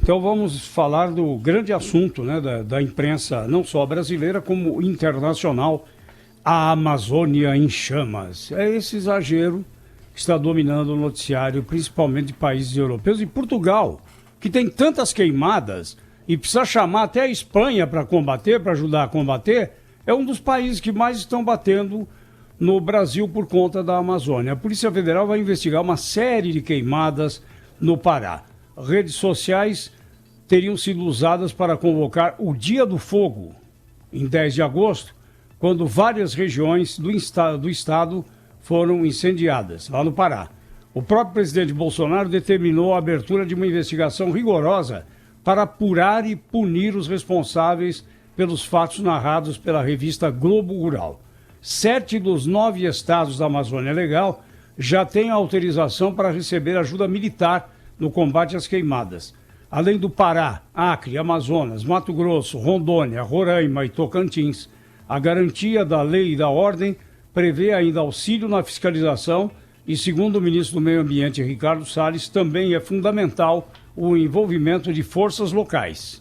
Então vamos falar do grande assunto, né, da imprensa, não só brasileira, como internacional, a Amazônia em chamas. É esse exagero que está dominando o noticiário, principalmente de países europeus. E Portugal, que tem tantas queimadas e precisa chamar até a Espanha para combater, para ajudar a combater, é um dos países que mais estão batendo no Brasil por conta da Amazônia. A Polícia Federal vai investigar uma série de queimadas no Pará. Redes sociais teriam sido usadas para convocar o Dia do Fogo, em 10 de agosto, quando várias regiões do estado foram incendiadas, lá no Pará. O próprio presidente Bolsonaro determinou a abertura de uma investigação rigorosa para apurar e punir os responsáveis pelos fatos narrados pela revista Globo Rural. 7 dos 9 estados da Amazônia Legal já têm autorização para receber ajuda militar no combate às queimadas. Além do Pará, Acre, Amazonas, Mato Grosso, Rondônia, Roraima e Tocantins, a garantia da lei e da ordem prevê ainda auxílio na fiscalização e, segundo o ministro do Meio Ambiente, Ricardo Salles, também é fundamental o envolvimento de forças locais.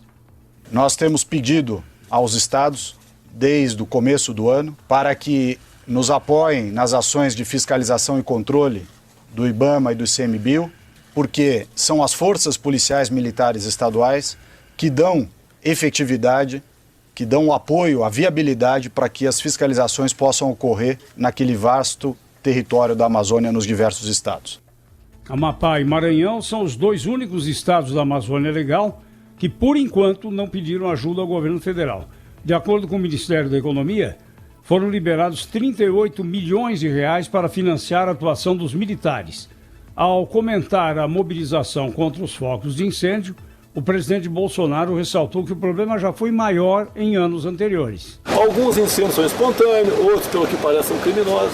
Nós temos pedido aos estados, desde o começo do ano, para que nos apoiem nas ações de fiscalização e controle do IBAMA e do ICMBio, porque são as forças policiais militares estaduais que dão efetividade, que dão o apoio, a viabilidade para que as fiscalizações possam ocorrer naquele vasto território da Amazônia nos diversos estados. Amapá e Maranhão são os 2 únicos estados da Amazônia Legal que, por enquanto, não pediram ajuda ao governo federal. De acordo com o Ministério da Economia, foram liberados 38 milhões de reais para financiar a atuação dos militares. Ao comentar a mobilização contra os focos de incêndio, o presidente Bolsonaro ressaltou que o problema já foi maior em anos anteriores. Alguns incêndios são espontâneos, outros, pelo que parece, são criminosos.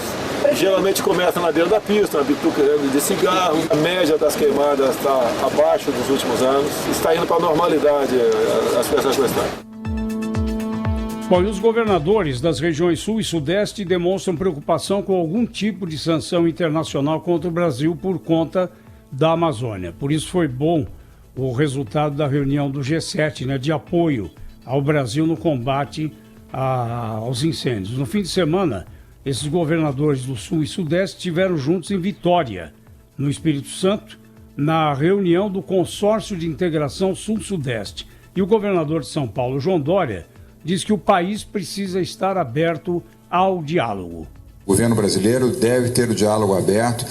Geralmente começam na beira da pista, na bituca de cigarro. A média das queimadas está abaixo dos últimos anos. Está indo para a normalidade as festas do estado. Bom, e os governadores das regiões Sul e Sudeste demonstram preocupação com algum tipo de sanção internacional contra o Brasil por conta da Amazônia. Por isso foi bom o resultado da reunião do G7, né, de apoio ao Brasil no combate aos incêndios. No fim de semana, esses governadores do Sul e Sudeste estiveram juntos em Vitória, no Espírito Santo, na reunião do Consórcio de Integração Sul-Sudeste. E o governador de São Paulo, João Dória, diz que o país precisa estar aberto ao diálogo. O governo brasileiro deve ter o diálogo aberto,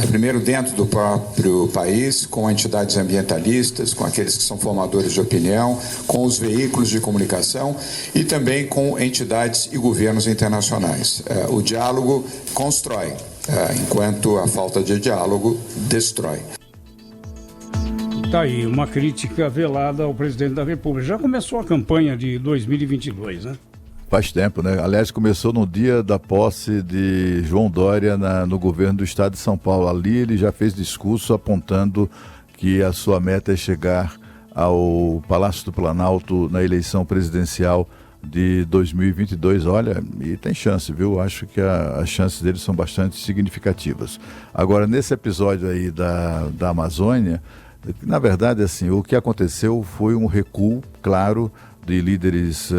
primeiro dentro do próprio país, com entidades ambientalistas, com aqueles que são formadores de opinião, com os veículos de comunicação e também com entidades e governos internacionais. O diálogo constrói, enquanto a falta de diálogo destrói. Está aí uma crítica velada ao presidente da República. Já começou a campanha de 2022, né? Faz tempo, né? Aliás, começou no dia da posse de João Dória no governo do estado de São Paulo. Ali ele já fez discurso apontando que a sua meta é chegar ao Palácio do Planalto na eleição presidencial de 2022. Olha, e tem chance, viu? Acho que as chances dele são bastante significativas. Agora, nesse episódio aí da Amazônia, na verdade, assim, o que aconteceu foi um recuo, claro, de líderes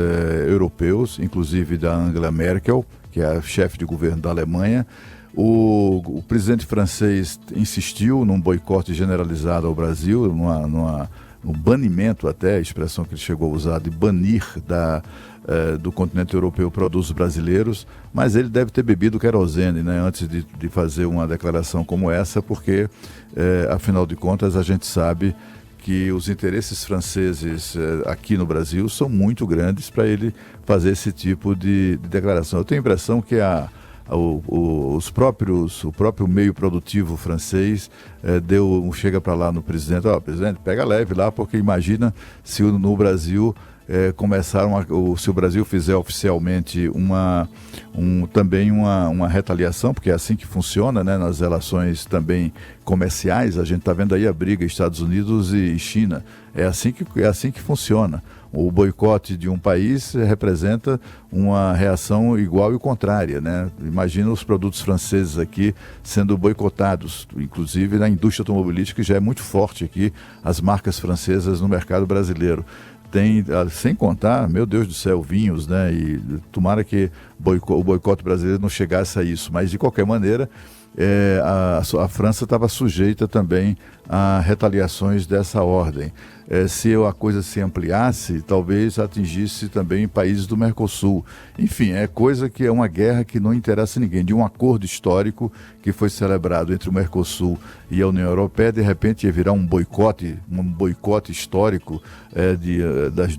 europeus, inclusive da Angela Merkel, que é a chefe de governo da Alemanha. O presidente francês insistiu num boicote generalizado ao Brasil, no banimento até, a expressão que ele chegou a usar, de banir do continente europeu produtos brasileiros, mas ele deve ter bebido querosene, né, antes de fazer uma declaração como essa, porque, afinal de contas, a gente sabe que os interesses franceses aqui no Brasil são muito grandes para ele fazer esse tipo de declaração. Eu tenho a impressão que o próprio meio produtivo francês chega para lá no presidente: presidente, pega leve lá, porque imagina se no Brasil se o Brasil fizer oficialmente também uma retaliação, porque é assim que funciona, né, nas relações também comerciais. A gente está vendo aí a briga Estados Unidos e China. É assim que funciona. O boicote de um país representa uma reação igual e contrária, né? Imagina os produtos franceses aqui sendo boicotados, inclusive na indústria automobilística, que já é muito forte aqui, as marcas francesas no mercado brasileiro. Tem, sem contar, meu Deus do céu, vinhos, né? E tomara que o boicote brasileiro não chegasse a isso, mas de qualquer maneira, a França estava sujeita também a retaliações dessa ordem. Se a coisa se ampliasse, talvez atingisse também países do Mercosul. Enfim, é coisa que é uma guerra que não interessa a ninguém. De um acordo histórico que foi celebrado entre o Mercosul e a União Europeia, de repente ia virar um boicote histórico das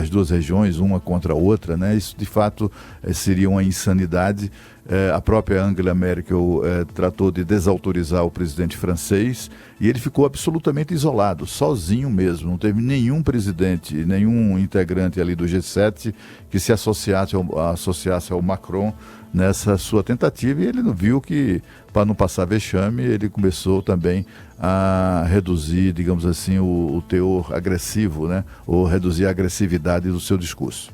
duas regiões, uma contra a outra, né? Isso, de fato, seria uma insanidade. A própria Angela Merkel tratou de desautorizar o presidente francês e ele ficou absolutamente isolado, sozinho mesmo. Não teve nenhum presidente, nenhum integrante ali do G7 que se associasse ao Macron nessa sua tentativa, e ele não viu que, para não passar vexame, ele começou também a reduzir, digamos assim, o teor agressivo, né? Ou reduzir a agressividade do seu discurso.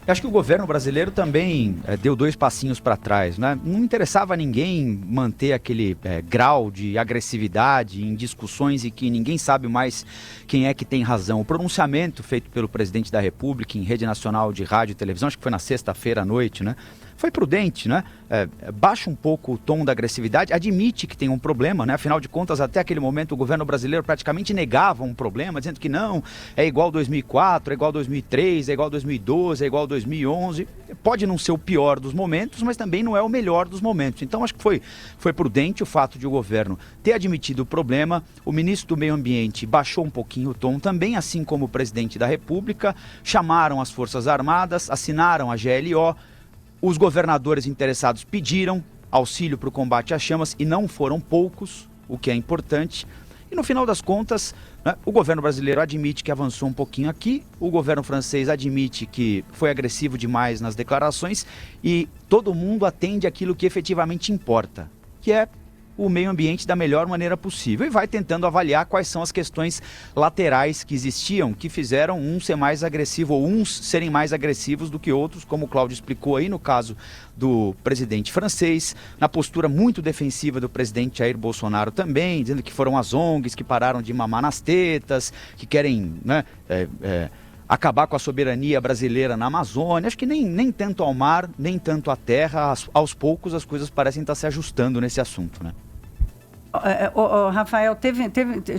Eu acho que o governo brasileiro também deu 2 passinhos para trás, né? Não interessava a ninguém manter aquele grau de agressividade em discussões e que ninguém sabe mais quem é que tem razão. O pronunciamento feito pelo presidente da República em rede nacional de rádio e televisão, acho que foi na sexta-feira à noite, né? Foi prudente, né? Baixa um pouco o tom da agressividade, admite que tem um problema, né? Afinal de contas, até aquele momento, o governo brasileiro praticamente negava um problema, dizendo que não, é igual 2004, é igual 2003, é igual 2012, é igual 2011. Pode não ser o pior dos momentos, mas também não é o melhor dos momentos. Então, acho que foi prudente o fato de o governo ter admitido o problema. O ministro do Meio Ambiente baixou um pouquinho o tom também, assim como o presidente da República. Chamaram as Forças Armadas, assinaram a GLO. Os governadores interessados pediram auxílio para o combate às chamas e não foram poucos, o que é importante. E no final das contas, né, o governo brasileiro admite que avançou um pouquinho aqui, o governo francês admite que foi agressivo demais nas declarações e todo mundo atende aquilo que efetivamente importa, que é o meio ambiente da melhor maneira possível e vai tentando avaliar quais são as questões laterais que existiam, que fizeram um ser mais agressivo ou uns serem mais agressivos do que outros, como o Cláudio explicou aí no caso do presidente francês, na postura muito defensiva do presidente Jair Bolsonaro também, dizendo que foram as ONGs que pararam de mamar nas tetas, que querem, né, acabar com a soberania brasileira na Amazônia. Acho que nem tanto ao mar, nem tanto à terra, aos poucos as coisas parecem estar se ajustando nesse assunto, né? Rafael,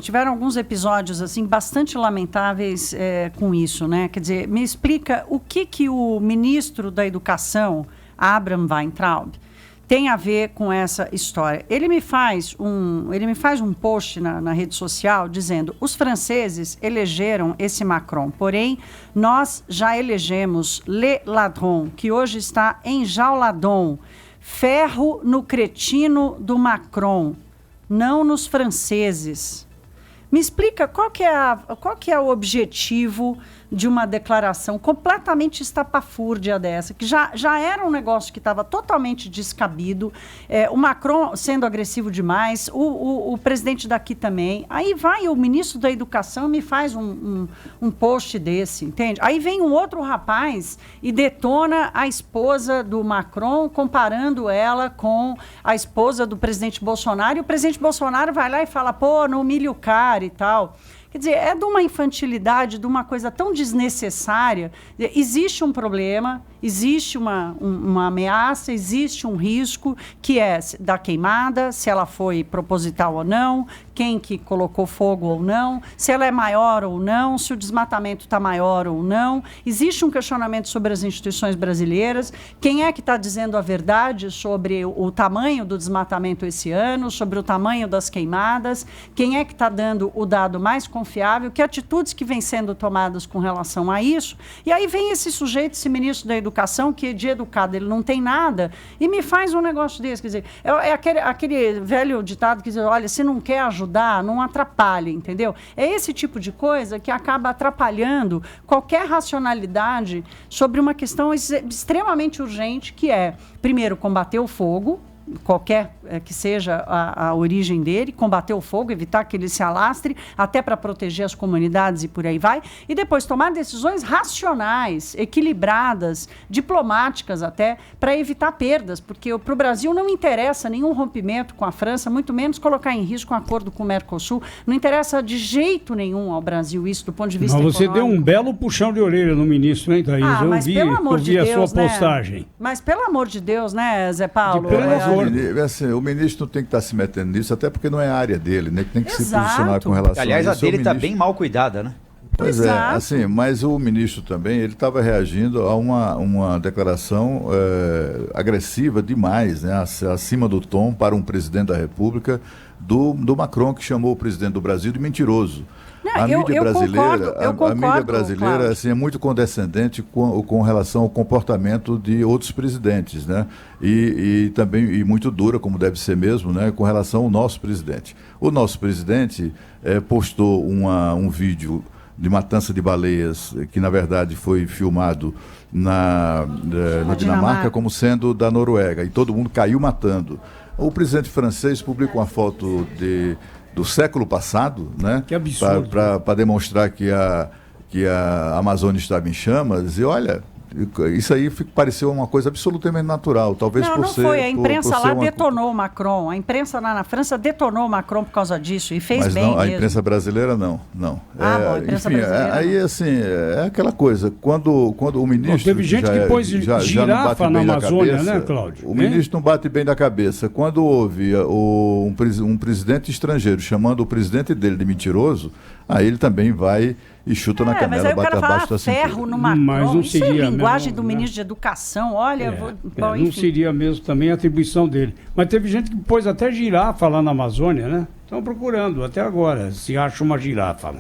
tiveram alguns episódios assim bastante lamentáveis com isso, né? Quer dizer, me explica o que o ministro da Educação, Abraham Weintraub, tem a ver com essa história. Ele me faz um post na rede social dizendo: os franceses elegeram esse Macron, porém nós já elegemos Le Ladron, que hoje está enjauladon, ferro no cretino do Macron, não nos franceses. Me explica qual que é o objetivo de uma declaração completamente estapafúrdia dessa, que já era um negócio que estava totalmente descabido, o Macron sendo agressivo demais, o presidente daqui também. Aí vai o ministro da Educação e me faz um post desse, entende? Aí vem um outro rapaz e detona a esposa do Macron, comparando ela com a esposa do presidente Bolsonaro, e o presidente Bolsonaro vai lá e fala: pô, não humilha o cara e tal. Quer dizer, é de uma infantilidade, de uma coisa tão desnecessária. Existe um problema, existe uma ameaça, existe um risco, que é da queimada, se ela foi proposital ou não, quem que colocou fogo ou não, se ela é maior ou não, se o desmatamento está maior ou não. Existe um questionamento sobre as instituições brasileiras, quem é que está dizendo a verdade sobre o tamanho do desmatamento esse ano, sobre o tamanho das queimadas, quem é que está dando o dado mais confiável, que atitudes que vêm sendo tomadas com relação a isso. E aí vem esse sujeito, esse ministro da Educação, que de educado ele não tem nada, e me faz um negócio desse. Quer dizer, é aquele velho ditado que diz: olha, se não quer ajudar, não atrapalhe, entendeu? É esse tipo de coisa que acaba atrapalhando qualquer racionalidade sobre uma questão extremamente urgente, que é, primeiro, combater o fogo, qualquer que seja a origem dele, combater o fogo, evitar que ele se alastre, até para proteger as comunidades e por aí vai, e depois tomar decisões racionais, equilibradas, diplomáticas até, para evitar perdas, porque para o Brasil não interessa nenhum rompimento com a França, muito menos colocar em risco um acordo com o Mercosul, não interessa de jeito nenhum ao Brasil isso, do ponto de vista Mas você econômico. deu um belo puxão de orelha no ministro, hein, Thaís? Mas pelo amor de a Deus, sua postagem. né? Mas pelo amor de Deus, né, Zé Paulo? Pelo amor. Assim, o ministro não tem que estar se metendo nisso, até porque não é a área dele, né? Que tem que se Exato. posicionar com relação Aliás, a a isso. dele está ministro... bem mal cuidada, né? Pois é, Exato. assim, mas o ministro também, ele estava reagindo a uma declaração agressiva demais, né? Acima do tom para um presidente da República, do Macron, que chamou o presidente do Brasil de mentiroso. Não, A mídia brasileira, eu concordo, a mídia brasileira Cláudio. assim, é muito condescendente com relação ao comportamento de outros presidentes, né? E também muito dura, como deve ser mesmo, né? Com relação ao nosso presidente. O nosso presidente postou um vídeo de matança de baleias, que na verdade foi filmado na Dinamarca como sendo da Noruega, e todo mundo caiu matando. O presidente francês publicou uma foto do século passado, né? Que absurdo. Para demonstrar que a Amazônia estava em chamas, e olha, isso aí pareceu uma coisa absolutamente natural, talvez Não, por não ser... foi. A imprensa por ser lá uma... detonou o Macron. A imprensa lá na França detonou o Macron por causa disso e fez Mas bem não, a mesmo. imprensa brasileira não. Bom, a imprensa brasileira aí não. assim, é aquela coisa, quando o ministro... Bom, teve gente que pôs girafa não bate na bem da Amazônia, cabeça, né, Cláudio? O ministro não bate bem da cabeça. Quando houve um presidente estrangeiro chamando o presidente dele de mentiroso, aí ele também vai e chuta na Mas canela, aí o bate cara abaixo fala da cintura. ferro no Macron. Mas não Isso é seria linguagem mesmo, do né? ministro de Educação. Olha, bom, não enfim. seria mesmo também a atribuição dele. Mas teve gente que pôs até girafa lá na Amazônia, né? Estão procurando até agora, se acha uma girafa lá.